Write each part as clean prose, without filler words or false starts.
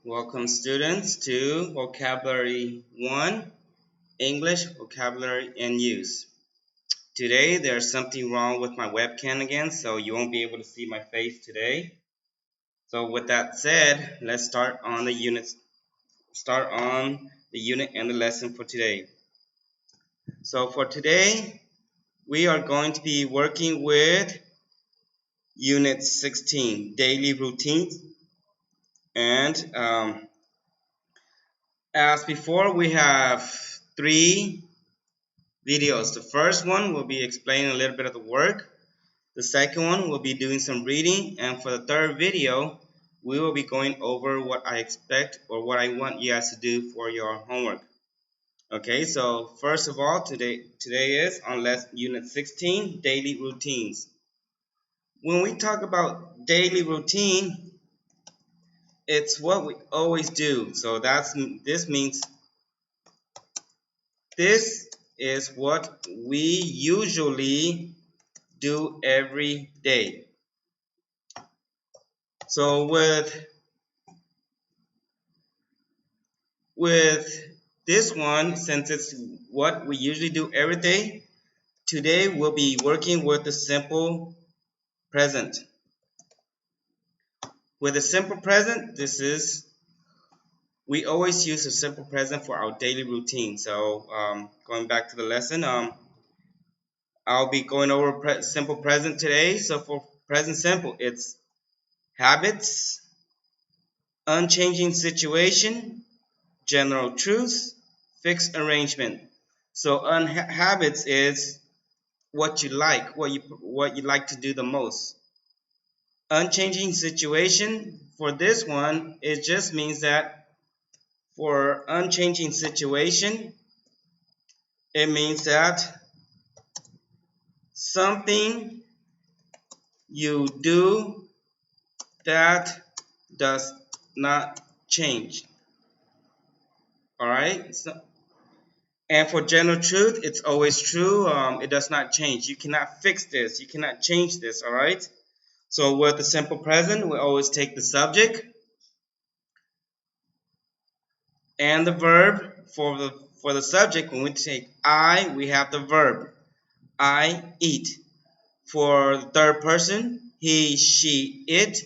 Welcome students to Vocabulary 1, English, Vocabulary and Use. Today there's something wrong with my webcam again, so you won't be able to see my face today. So with that said, let's start on the unit and the lesson for today. So for today, we are going to be working with Unit 16, Daily Routines. And as before, we have 3 videos. The first one will be explaining a little bit of the work. The second one will be doing some reading. And for the third video, we will be going over what I expect or what I want you guys to do for your homework. Okay, so first of all, today is on Unit 16, Daily Routines. When we talk about daily routine, it's what we always do. So this means this is what we usually do every day. So with this one, since it's what we usually do every day, today we'll be working with the simple present. With the simple present, we always use a simple present for our daily routine. So going back to the lesson, I'll be going over simple present today. So for present simple, it's habits, unchanging situation, general truths, fixed arrangement. So habits is what you like, what you like to do the most. Unchanging situation, for this one, it just means that for unchanging situation, it means that something you do that does not change. Alright? And for general truth, it's always true. It does not change. You cannot fix this. You cannot change this. Alright? So with the simple present, we always take the subject and the verb. For the subject, when we take I, we have the verb. I eat. For the third person, he, she, it,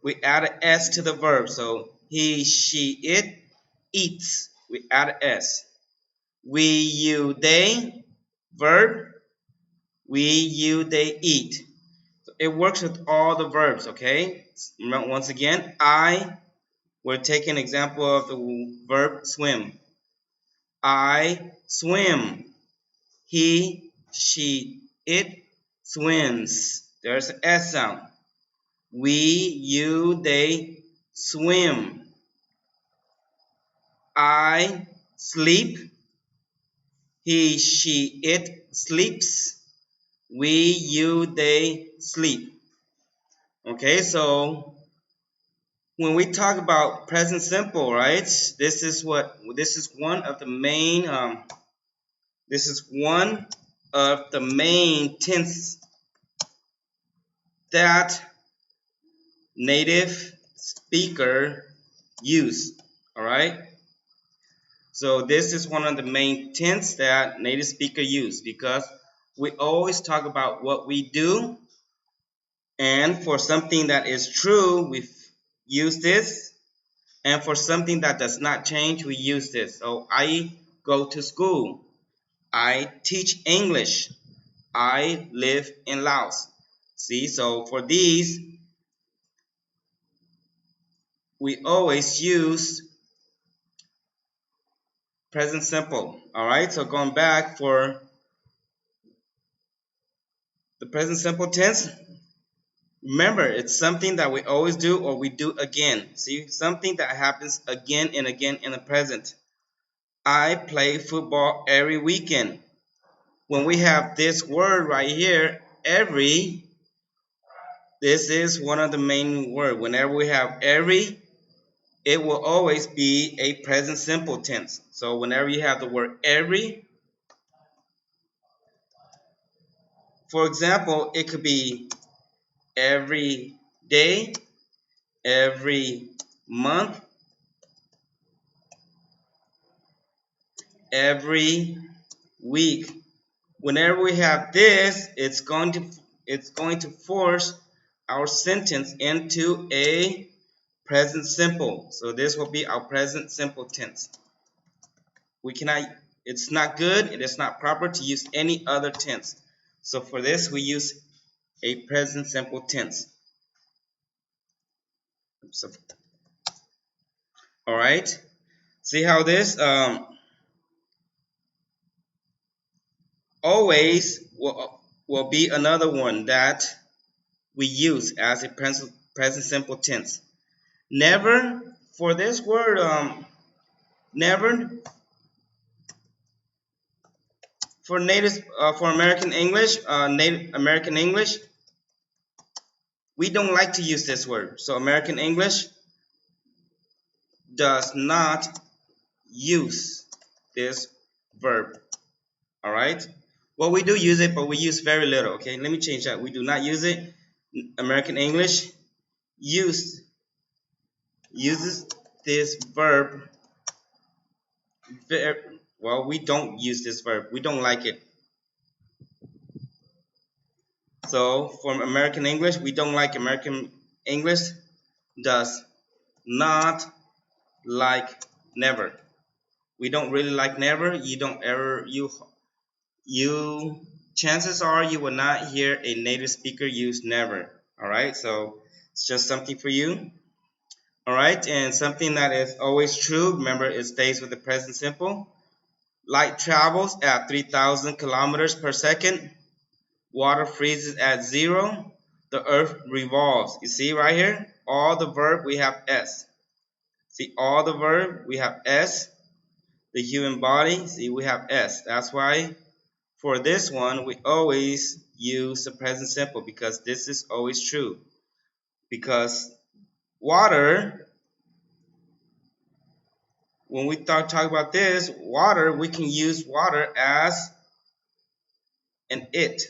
we add an S to the verb. So he, she, it eats. We add an S. We, you, they, verb. We, you, they eat. So it works with all the verbs, okay? Once again, we're taking an example of the verb swim. I swim. He, she, it swims. There's an S sound. We, you, they swim. I sleep. He, she, it sleeps. We, you, they sleep. Okay, so when we talk about present simple, right? This is one of the main tense that native speaker use. All right. So this is one of the main tense that native speaker use because we always talk about what we do, and for something that is true, we use this, and for something that does not change, we use this. So I go to school. I teach English. I live in Laos. See, so for these, we always use present simple. All right, so going back for the present simple tense, remember, it's something that we always do or we do again. See, something that happens again and again in the present. I play football every weekend. When we have this word right here, every, this is one of the main words. Whenever we have every, it will always be a present simple tense. So whenever you have the word every, for example, it could be every day, every month, every week. Whenever we have this, it's going to force our sentence into a present simple. So this will be our present simple tense. We cannot, it's not good, it is not proper to use any other tense. So for this, we use a present simple tense. So, all right. See how this always will be another one that we use as a present simple tense. Never, for this word, never, for native, for American English, Native American English, we don't like to use this word. So American English does not use this verb. All right. Well, we do use it, but we use very little. Okay, let me change that. We do not use it. American English uses this verb. Well, we don't use this verb. We don't like it. So for American English, we don't like American English does not like never. We don't really like never. You don't ever you chances are you will not hear a native speaker use never. All right, so it's just something for you. All right, and something that is always true, remember, it stays with the present simple. Light travels at 3,000 kilometers per second. Water freezes at 0. The earth revolves. You see right here, all the verb we have s. See, all the verb we have s. The human body, see, we have s. That's why for this one, we always use the present simple, because this is always true. Because water, when we talk about this, water, we can use water as an it.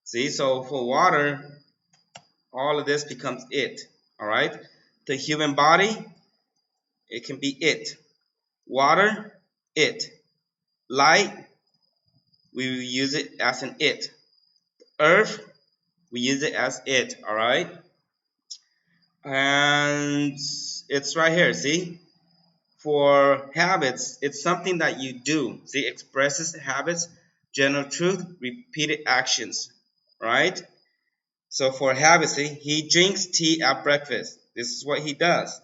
See, so for water, all of this becomes it. All right? The human body, it can be it. Water, it. Light, we use it as an it. Earth, we use it as it. All right? And it's right here, see? For habits, it's something that you do. See, expresses habits, general truth, repeated actions, right? So for habits, see, he drinks tea at breakfast. This is what he does.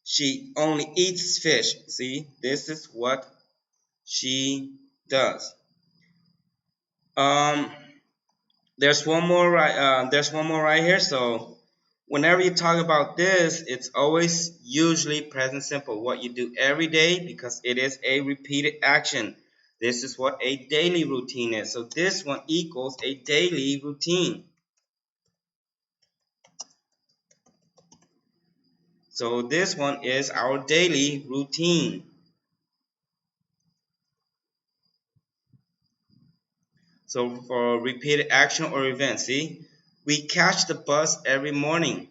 She only eats fish. See, this is what she does. Um, there's one more right. There's one more right here. So whenever you talk about this, it's always usually present simple. What you do every day, because it is a repeated action. This is what a daily routine is. So this one equals a daily routine. So this one is our daily routine. So for repeated action or event, see, we catch the bus every morning.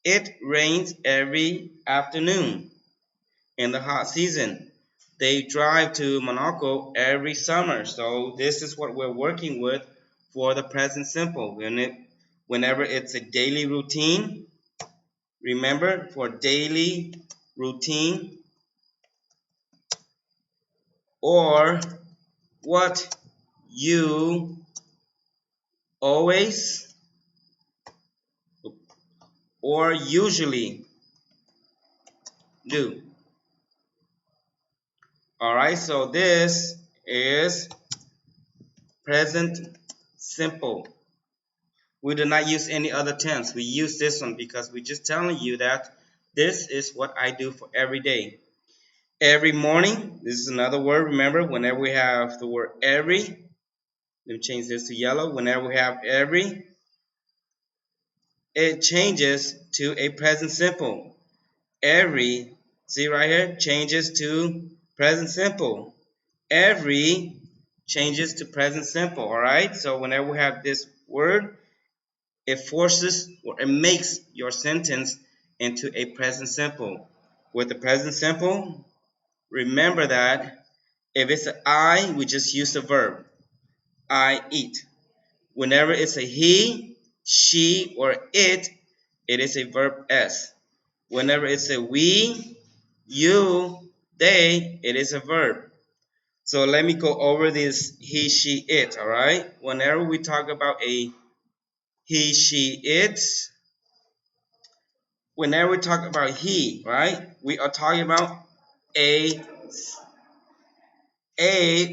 It rains every afternoon. In the hot season, they drive to Monaco every summer. So this is what we're working with for the present simple. Whenever it's a daily routine, remember, for daily routine, or what you always or usually do. All right, so this is present simple. We do not use any other tense. We use this one because we're just telling you that this is what I do for every day. Every morning, this is another word. Remember, whenever we have the word every, let me change this to yellow. Whenever we have every, it changes to a present simple. Every, see right here, changes to present simple. Every changes to present simple. All right, so whenever we have this word, it forces or it makes your sentence into a present simple. With the present simple, remember that if it's an I, we just use the verb. I eat. Whenever it's a he, she, or it is a verb S. Whenever it's a we, you, they, it is a verb. So let me go over this he, she, it, all right? Whenever we talk about a he, she, it, whenever we talk about he, right? We are talking about a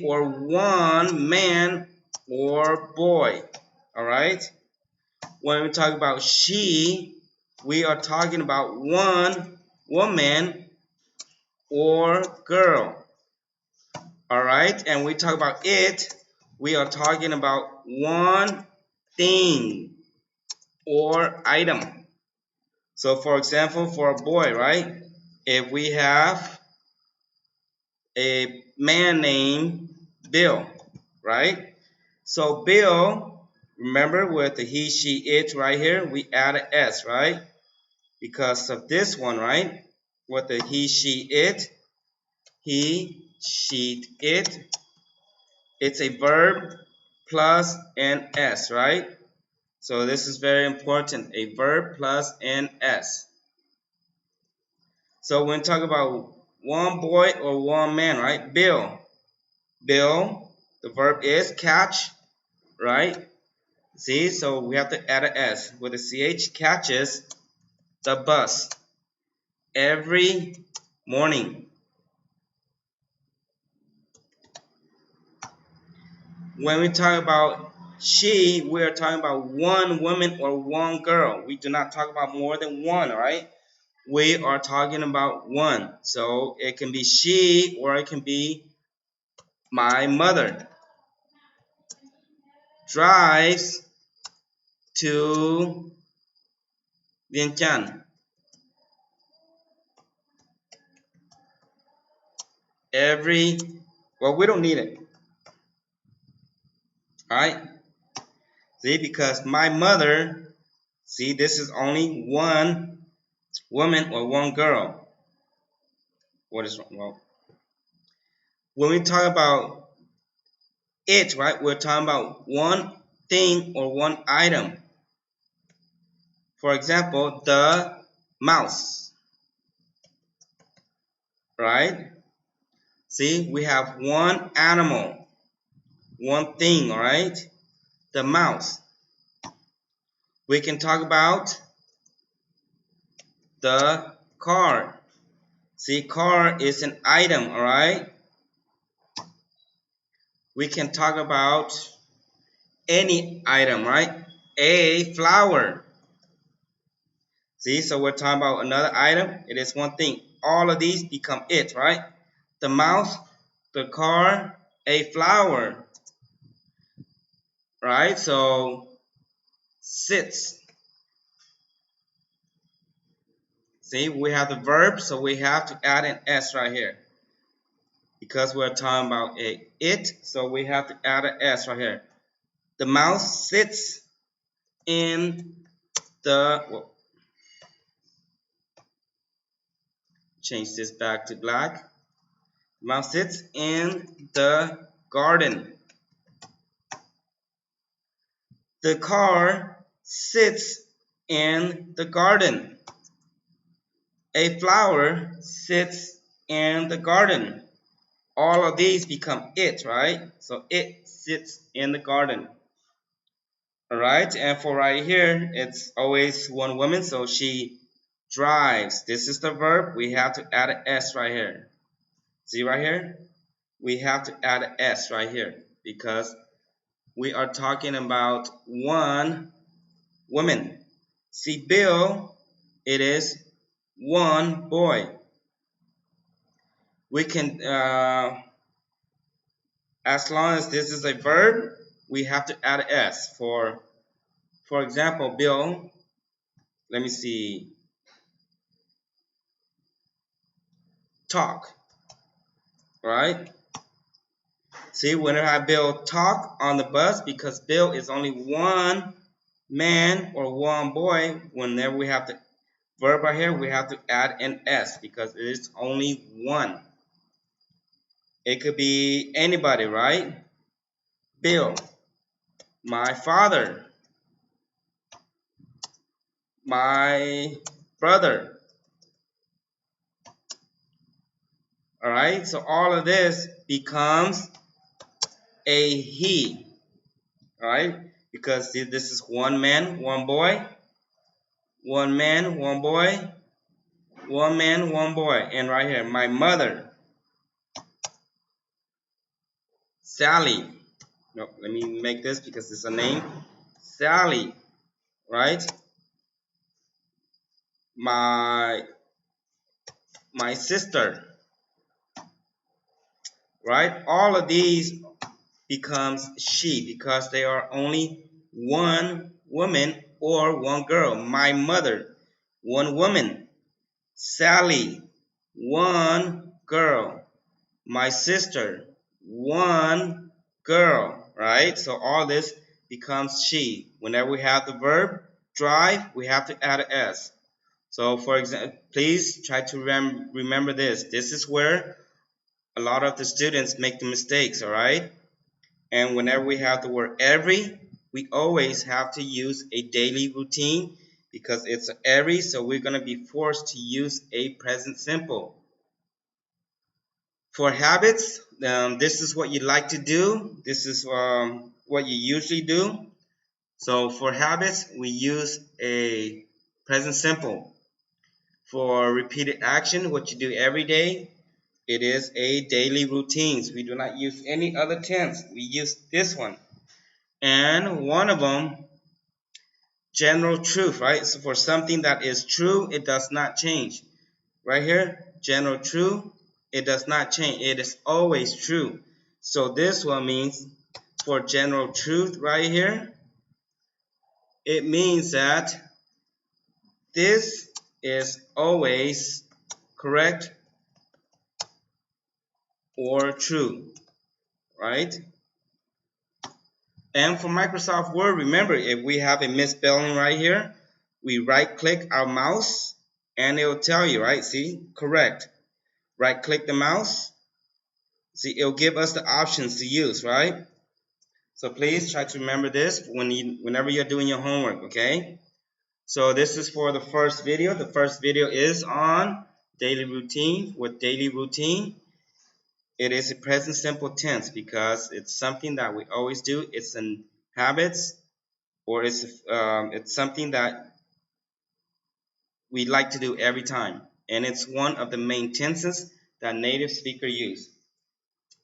or one man or boy, all right? When we talk about she, we are talking about one woman or girl, all right? And we talk about it, we are talking about one thing or item. So for example, for a boy, right? If we have a man named Bill, right? So Bill, remember with the he, she, it right here, we add an S, right? Because of this one, right? With the he, she, it, it's a verb plus an S, right? So this is very important, a verb plus an S. So when we talk about one boy or one man, right? Bill, the verb is catch, right? See, so we have to add an S. With the CH, catches the bus every morning. When we talk about she, we are talking about one woman or one girl. We do not talk about more than one, right? We are talking about one. So it can be she or it can be my mother. Drives to Vientiane every, well, we don't need it, all right? See, because my mother, see, this is only one woman or one girl. What is wrong? Well, when we talk about it, right, we're talking about one thing or one item. For example, the mouse, right? See, we have one animal, one thing, all right? The mouse. We can talk about the car. See, car is an item, all right? We can talk about any item, right? A flower. See, so we're talking about another item. It is one thing. All of these become it, right? The mouse, the car, a flower, right? So sits. See, we have the verb, so we have to add an S right here. Because we're talking about it, so we have to add an S right here. The mouse sits in the, well, change this back to black. The mouse sits in the garden. The car sits in the garden. A flower sits in the garden. All of these become it, right? So it sits in the garden. All right, and for right here, it's always one woman, so she drives. This is the verb. We have to add an S right here. See right here? We have to add an S right here because we are talking about one woman. See, Bill, it is one boy. We can, as long as this is a verb, we have to add an S. For example, Bill, let me see, talk, right? See, whenever I Bill talk on the bus, because Bill is only one man or one boy, whenever we have the verb right here, we have to add an S because it is only one. It could be anybody, right? Bill, my father, my brother. All right, so all of this becomes a he. All right, because this is one man, one boy, one man, one boy, one man, one boy. And right here, my mother, Sally. No, let me make this because it's a name. Sally, right? My sister, right? All of these becomes she because they are only one woman or one girl. My mother, one woman. Sally, one girl. My sister, one girl, right? So all this becomes she. Whenever we have the verb drive, we have to add an S. So for example, please try to remember this. This is where a lot of the students make the mistakes, all right? And whenever we have the word every, we always have to use a daily routine because it's every, so we're going to be forced to use a present simple. For habits, this is what you like to do. This is what you usually do. So for habits, we use a present simple. For repeated action, what you do every day, it is a daily routines. We do not use any other tense. We use this one. And one of them, general truth, right? So for something that is true, it does not change. Right here, general truth, it does not change. It is always true. So this one means for general truth right here, it means that this is always correct or true, right? And for Microsoft Word, remember, if we have a misspelling right here, we right click our mouse and it will tell you, right? See, correct. Right click the mouse. See, it'll give us the options to use, right? So please try to remember this whenever you're doing your homework, okay? So this is for the first video. The first video is on daily routine. With daily routine, it is a present simple tense because it's something that we always do. It's in habits, or it's something that we like to do every time, and it's one of the main tenses that native speakers use.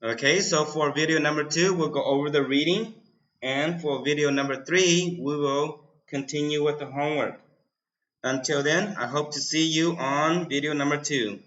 Okay, so for video number 2, we'll go over the reading, and for video number 3, we will continue with the homework. Until then, I hope to see you on video number 2.